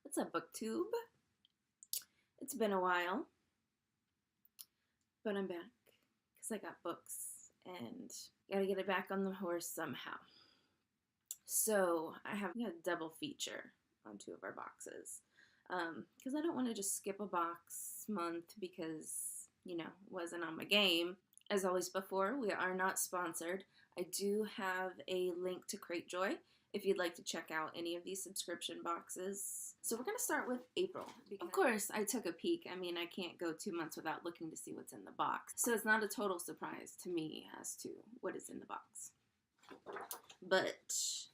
What's up, BookTube? It's been a while, but I'm back because I got books and gotta get it back on the horse somehow. So I have a double feature on two of our boxes because I don't want to just skip a box month because, wasn't on my game. As always before, we are not sponsored. I do have a link to Cratejoy if you'd like to check out any of these subscription boxes. So we're going to start with April. Of course, I took a peek. I can't go 2 months without looking to see what's in the box. So it's not a total surprise to me as to what is in the box. But it's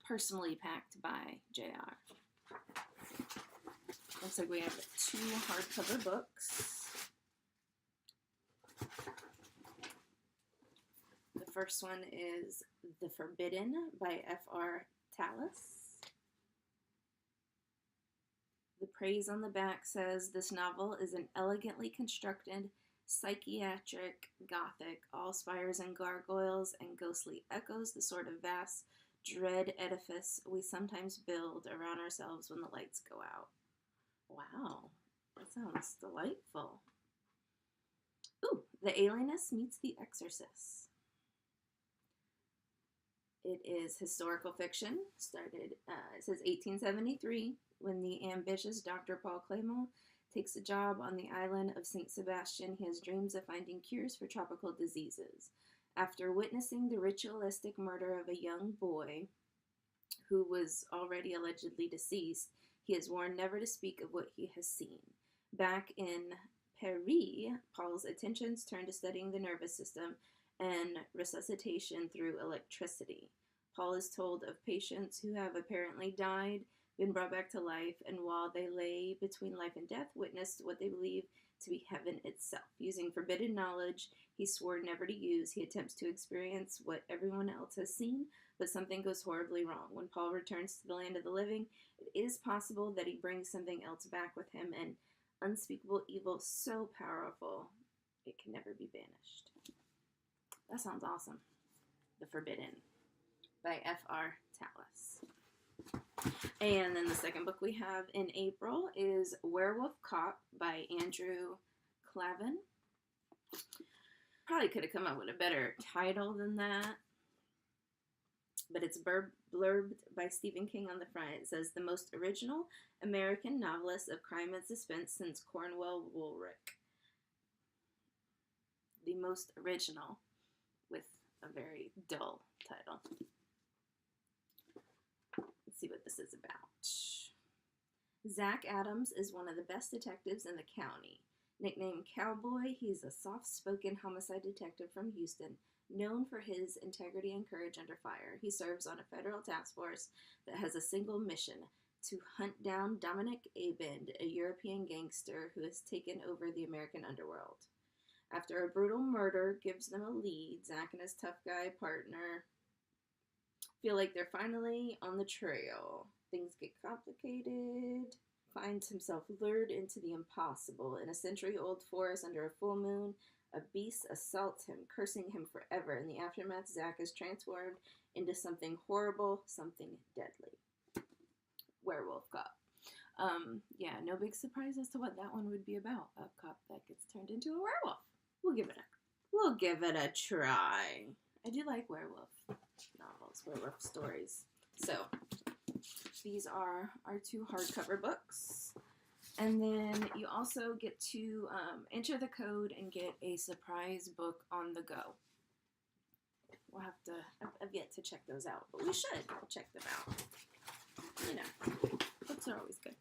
personally packed by JR. Looks like we have 2 hardcover books. The first one is The Forbidden by F.R. Tallis. The praise on the back says, this novel is an elegantly constructed, psychiatric, gothic, all spires and gargoyles and ghostly echoes, the sort of vast, dread edifice we sometimes build around ourselves when the lights go out. Wow, that sounds delightful. Ooh, The Alienist meets The Exorcist. It is historical fiction. It says 1873, when the ambitious Dr. Paul Clement takes a job on the island of St. Sebastian, he has dreams of finding cures for tropical diseases. After witnessing the ritualistic murder of a young boy who was already allegedly deceased, he is warned never to speak of what he has seen. Back in Paris, Paul's attentions turn to studying the nervous system and resuscitation through electricity. Paul is told of patients who have apparently died, been brought back to life, and while they lay between life and death, witnessed what they believe to be heaven itself. Using forbidden knowledge he swore never to use, he attempts to experience what everyone else has seen, but something goes horribly wrong. When Paul returns to the land of the living, it is possible that he brings something else back with him, an unspeakable evil so powerful it can never be banished. That sounds awesome. The Forbidden by F.R. Tallis. And then the second book we have in April is Werewolf Cop by Andrew Clavin. Probably could have come up with a better title than that, but it's blurbed by Stephen King on the front. It says, the most original American novelist of crime and suspense since Cornwell Woolrich. The most original, with a very dull title. Let's see what this is about. Zach Adams is one of the best detectives in the county. Nicknamed Cowboy, he's a soft-spoken homicide detective from Houston, known for his integrity and courage under fire. He serves on a federal task force that has a single mission: to hunt down Dominic Abend, a European gangster who has taken over the American underworld. After a brutal murder gives them a lead, Zach and his tough guy partner feel like they're finally on the trail. Things get complicated. Finds himself lured into the impossible. In a century-old forest under a full moon, a beast assaults him, cursing him forever. In the aftermath, Zach is transformed into something horrible, something deadly. Werewolf Cop. No big surprise as to what that one would be about. A cop that gets turned into a werewolf. We'll give it a try. I do like werewolf novels, werewolf stories. So these are our 2 hardcover books. And then you also get to enter the code and get a surprise book on the go. We'll have to, I've yet to check those out, but we should check them out. Books are always good.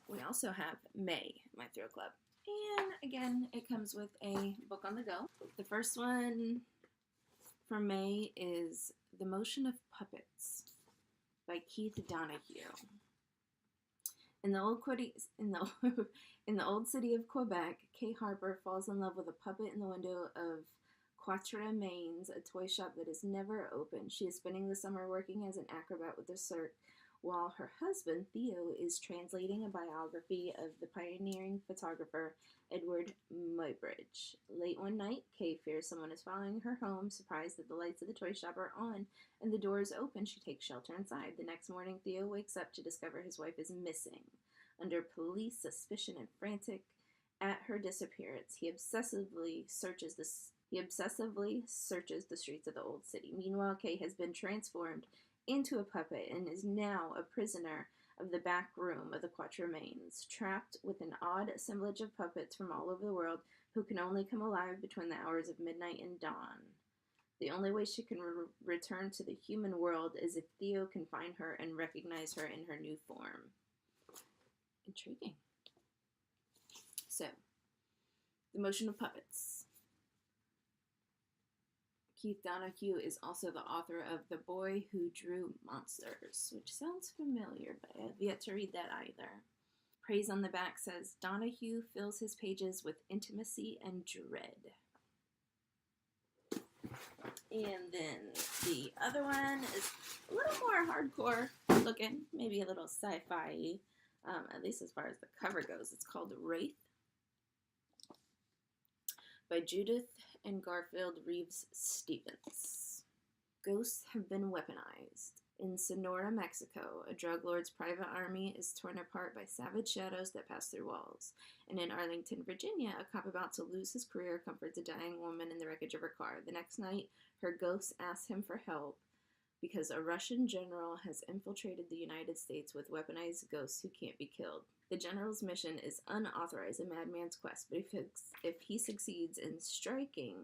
We also have May, My Thrill Club. And again, it comes with a book on the go. The first one for May is The Motion of Puppets by Keith Donahue. In the old city of Quebec, Kay Harper falls in love with a puppet in the window of Quatre Mains, a toy shop that is never open. She is spending the summer working as an acrobat with the cirque while her husband, Theo, is translating a biography of the pioneering photographer Edward Muybridge. Late one night, Kay fears someone is following her home. Surprised that the lights of the toy shop are on and the door is open, she takes shelter inside. The next morning, Theo wakes up to discover his wife is missing. Under police suspicion and frantic at her disappearance, he obsessively searches the streets of the old city. Meanwhile, Kay has been transformed into a puppet and is now a prisoner of the back room of the Quatremains, trapped with an odd assemblage of puppets from all over the world who can only come alive between the hours of midnight and dawn. The only way she can return to the human world is if Theo can find her and recognize her in her new form. Intriguing. So, The Motion of Puppets. Keith Donahue is also the author of The Boy Who Drew Monsters, which sounds familiar, but I have yet to read that either. Praise on the back says, Donahue fills his pages with intimacy and dread. And then the other one is a little more hardcore looking, maybe a little sci-fi, at least as far as the cover goes. It's called Wraith by Judith and Garfield Reeves Stevens. Ghosts have been weaponized. In Sonora, Mexico, a drug lord's private army is torn apart by savage shadows that pass through walls. And in Arlington, Virginia, a cop about to lose his career comforts a dying woman in the wreckage of her car. The next night, her ghost asks him for help because a Russian general has infiltrated the United States with weaponized ghosts who can't be killed. The general's mission is unauthorized, a madman's quest, but if he succeeds in striking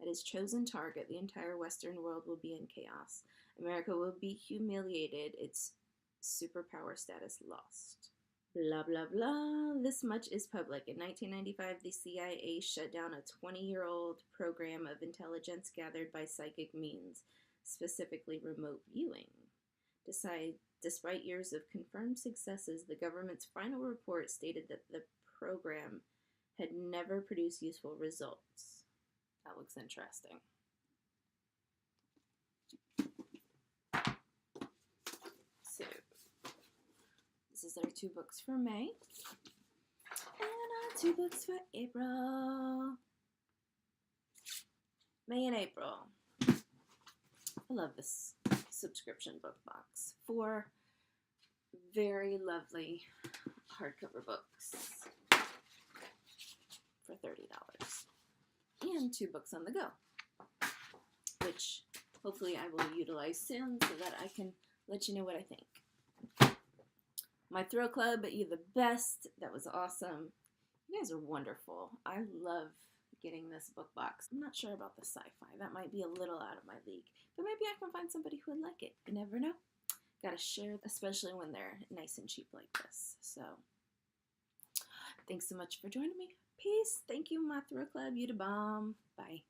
at his chosen target, the entire Western world will be in chaos. America will be humiliated, its superpower status lost. Blah, blah, blah. This much is public. In 1995, the CIA shut down a 20-year-old program of intelligence gathered by psychic means, specifically remote viewing. Despite years of confirmed successes, the government's final report stated that the program had never produced useful results. That looks interesting. So, this is our 2 books for May. And our 2 books for April. May and April. I love this subscription book box. 4 very lovely hardcover books for $30. And 2 books on the go, which hopefully I will utilize soon so that I can let you know what I think. My Thrill Club, you're the best. That was awesome. You guys are wonderful. I love getting this book box. I'm not sure about the sci-fi. That might be a little out of my league, but maybe I can find somebody who would like it. You never know. Gotta share, especially when they're nice and cheap like this. So, thanks so much for joining me. Peace. Thank you, my Thrill Club. You the bomb. Bye.